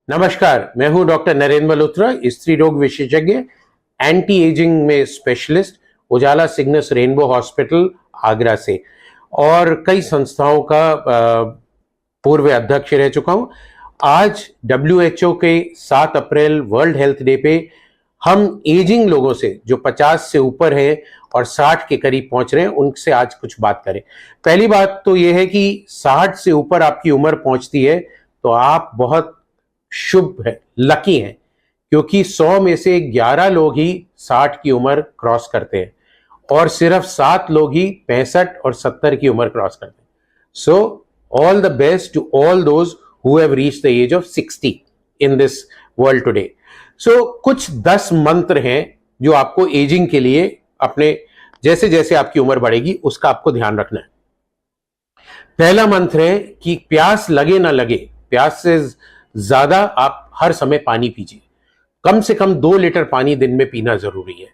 नमस्कार, मैं हूं डॉक्टर नरेंद्र मल्होत्रा, स्त्री रोग विशेषज्ञ, एंटी एजिंग में स्पेशलिस्ट, उजाला सिग्नस रेनबो हॉस्पिटल आगरा से और कई संस्थाओं का पूर्व अध्यक्ष रह चुका हूं। आज WHO के 7 अप्रैल वर्ल्ड हेल्थ डे पे हम एजिंग लोगों से जो 50 से ऊपर है और 60 के करीब पहुंच रहे हैं उनसे आज कुछ बात करें। पहली बात तो यह है कि 60 से ऊपर आपकी उम्र पहुंचती है तो आप बहुत शुभ है, लकी हैं, क्योंकि 100 में से 11 लोग ही 60 की उम्र क्रॉस करते हैं और सिर्फ 7 लोग ही 65 और 70 की उम्र क्रॉस करते हैं। So all the best to all those who have reached the age of 60 in this world today. So कुछ 10 मंत्र हैं जो आपको एजिंग के लिए अपने जैसे जैसे आपकी उम्र बढ़ेगी उसका आपको ध्यान रखना है। पहला मंत्र है कि प्यास लगे ना लगे, प्यास से ज्यादा आप हर समय पानी पीजिए। कम से कम 2 लीटर पानी दिन में पीना जरूरी है।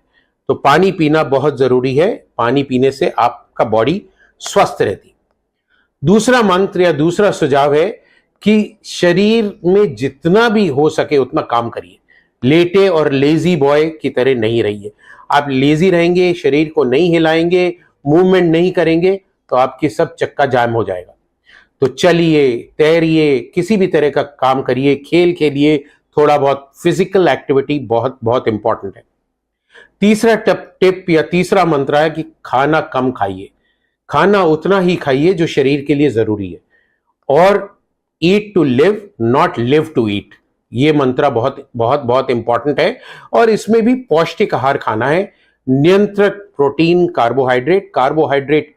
तो पानी पीना बहुत जरूरी है। पानी पीने से आपका बॉडी स्वस्थ रहती। दूसरा मंत्र या दूसरा सुझाव है कि शरीर में जितना भी हो सके उतना काम करिए। लेटे और लेजी बॉय की तरह नहीं रहिए। आप लेजी रहेंगे, शरीर को नहीं हिलाएंगे, मूवमेंट नहीं करेंगे तो आपकी सब चक्का जाम हो जाएगा। तो चलिए, तैरिए, किसी भी तरह का काम करिए, खेल खेलिए, थोड़ा बहुत फिजिकल एक्टिविटी बहुत बहुत इंपॉर्टेंट है। तीसरा टिप या तीसरा मंत्र है कि खाना कम खाइए। खाना उतना ही खाइए जो शरीर के लिए जरूरी है। और eat to live, not live to eat, ये मंत्र बहुत बहुत बहुत इंपॉर्टेंट है। और इसमें भी पौष्टिक आहार खाना है। नियंत्रित प्रोटीन, कार्बोहाइड्रेट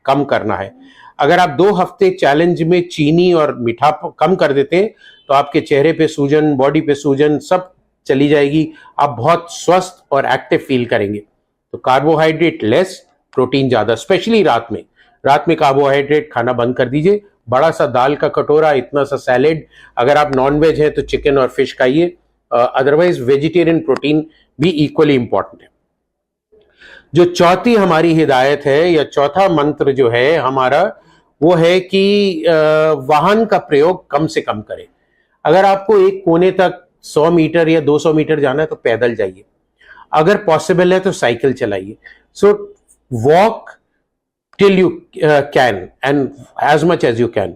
कम करना है। अगर आप 2 हफ्ते चैलेंज में चीनी और मीठा कम कर देते हैं तो आपके चेहरे पे सूजन, बॉडी पे सूजन सब चली जाएगी। आप बहुत स्वस्थ और एक्टिव फील करेंगे। तो कार्बोहाइड्रेट लेस, प्रोटीन ज्यादा, स्पेशली रात में। रात में कार्बोहाइड्रेट खाना बंद कर दीजिए। बड़ा सा दाल का कटोरा, इतना सा सैलेड, अगर आप नॉन वेज हैं तो चिकन और फिश खाइए। अदरवाइज वेजिटेरियन प्रोटीन भी इक्वली इंपॉर्टेंट है। जो चौथी हमारी हिदायत है या चौथा मंत्र जो है हमारा, वो है कि वाहन का प्रयोग कम से कम करें। अगर आपको एक कोने तक 100 मीटर या 200 मीटर जाना है तो पैदल जाइए। अगर पॉसिबल है तो साइकिल चलाइए। So walk till you can and as much as you can.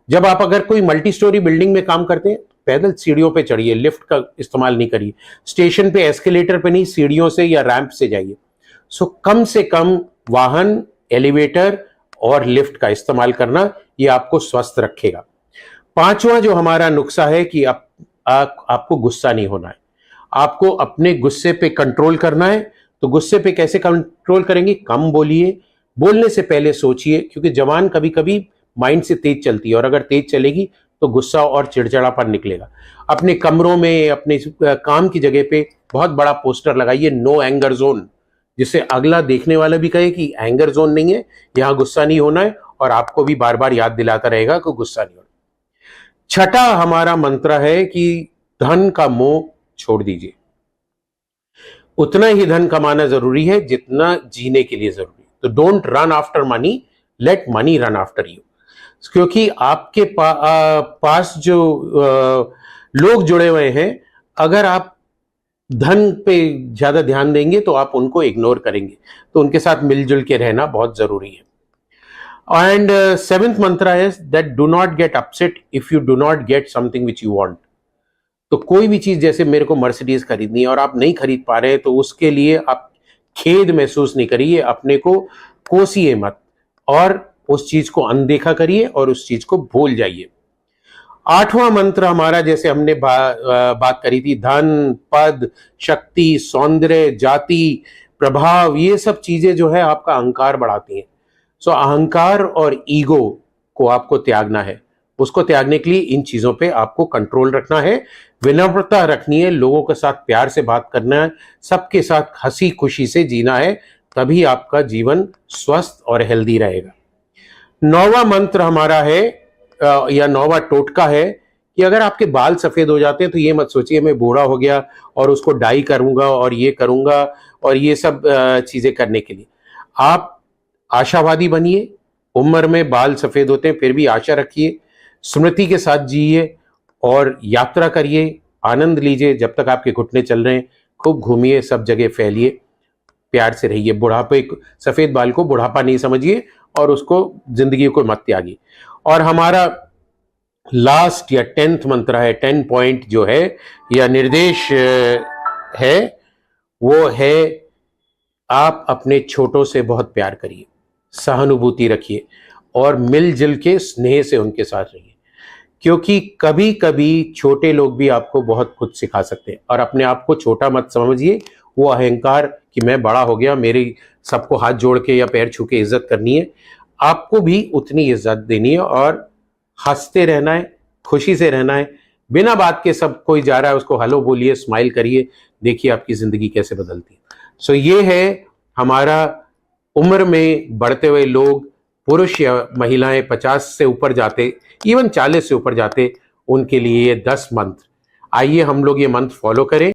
जब आप अगर कोई मल्टी स्टोरी बिल्डिंग में काम करते हैं पैदल सीढ़ियों पे चढ़िए, लिफ्ट का इस्तेमाल नहीं करिए। स्टेशन पे एस्केलेटर पे नहीं, सीढ़ियों से या रैंप से जाइए। सो कम से कम वाहन, एलिवेटर और लिफ्ट का इस्तेमाल करना, ये आपको स्वस्थ रखेगा। पांचवा जो हमारा नुस्खा है कि आपको गुस्सा नहीं होना है। आपको अपने गुस्से पे कंट्रोल करना है। तो गुस्से पे कैसे कंट्रोल करेंगे? कम बोलिए, बोलने से पहले सोचिए, क्योंकि जबान कभी कभी माइंड से तेज चलती है और अगर तेज चलेगी तो गुस्सा और चिड़चिड़ापन निकलेगा। अपने कमरों में, अपने काम की जगह पे बहुत बड़ा पोस्टर लगाइए, नो एंगर जोन, जिससे अगला देखने वाला भी कहे कि एंगर जोन नहीं है, यहां गुस्सा नहीं होना है, और आपको भी बार बार याद दिलाता रहेगा कि गुस्सा नहीं होना। छठा हमारा मंत्र है कि धन का मोह छोड़ दीजिए। उतना ही धन कमाना जरूरी है जितना जीने के लिए जरूरी है। तो don't run after money, late money run after you. क्योंकि आपके पास जो लोग जुड़े हुए हैं, अगर आप धन पे ज्यादा ध्यान देंगे तो आप उनको इग्नोर करेंगे। तो उनके साथ मिलजुल के रहना बहुत जरूरी है। एंड 7th मंत्र है that do not get upset if you do not get something which you want. तो कोई भी चीज, जैसे मेरे को मर्सिडीज खरीदनी है और आप नहीं खरीद पा रहे तो उसके लिए आप खेद महसूस नहीं करिए, अपने को कोसिए मत और उस चीज को अनदेखा करिए और उस चीज को भूल जाइए। 8वां मंत्र हमारा, जैसे हमने बात करी थी, धन, पद, शक्ति, सौंदर्य, जाति, प्रभाव, ये सब चीजें जो है आपका अहंकार बढ़ाती हैं। सो अहंकार और ईगो को आपको त्यागना है। उसको त्यागने के लिए इन चीजों पे आपको कंट्रोल रखना है, विनम्रता रखनी है, लोगों के साथ प्यार से बात करना है, सबके साथ हंसी खुशी से जीना है, तभी आपका जीवन स्वस्थ और हेल्दी रहेगा। 9वां मंत्र हमारा है या 9वां टोटका है कि अगर आपके बाल सफेद हो जाते हैं तो ये मत सोचिए मैं बूढ़ा हो गया और उसको डाई करूंगा और ये करूंगा और ये सब चीजें करने के लिए। आप आशावादी बनिए। उम्र में बाल सफेद होते हैं फिर भी आशा रखिए, स्मृति के साथ जिए और यात्रा करिए, आनंद लीजिए, जब तक आपके घुटने चल रहे हैं खूब घूमिए, सब जगह फैलिए, प्यार से रहिए। बुढ़ापे, सफेद बाल को बुढ़ापा नहीं समझिए और उसको जिंदगी को मत त्यागिए। और हमारा लास्ट या 10th मंत्र है, 10 पॉइंट जो है या निर्देश है, वो है आप अपने छोटों से बहुत प्यार करिए, सहानुभूति रखिए और मिलजुल के स्नेह से उनके साथ रहिए, क्योंकि कभी कभी छोटे लोग भी आपको बहुत कुछ सिखा सकते हैं। और अपने आप को छोटा मत समझिए, वो अहंकार कि मैं बड़ा हो गया, मेरी सबको हाथ जोड़ के या पैर छू के इज्जत करनी है, आपको भी उतनी इज्जत देनी है और हंसते रहना है, खुशी से रहना है। बिना बात के सब कोई जा रहा है उसको हेलो बोलिए, स्माइल करिए, देखिए आपकी जिंदगी कैसे बदलती है। सो ये है हमारा उम्र में बढ़ते हुए लोग, पुरुष या महिलाएं 50 से ऊपर जाते, इवन 40 से ऊपर जाते, उनके लिए ये 10 मंत्र। आइए हम लोग ये मंत्र फॉलो करें।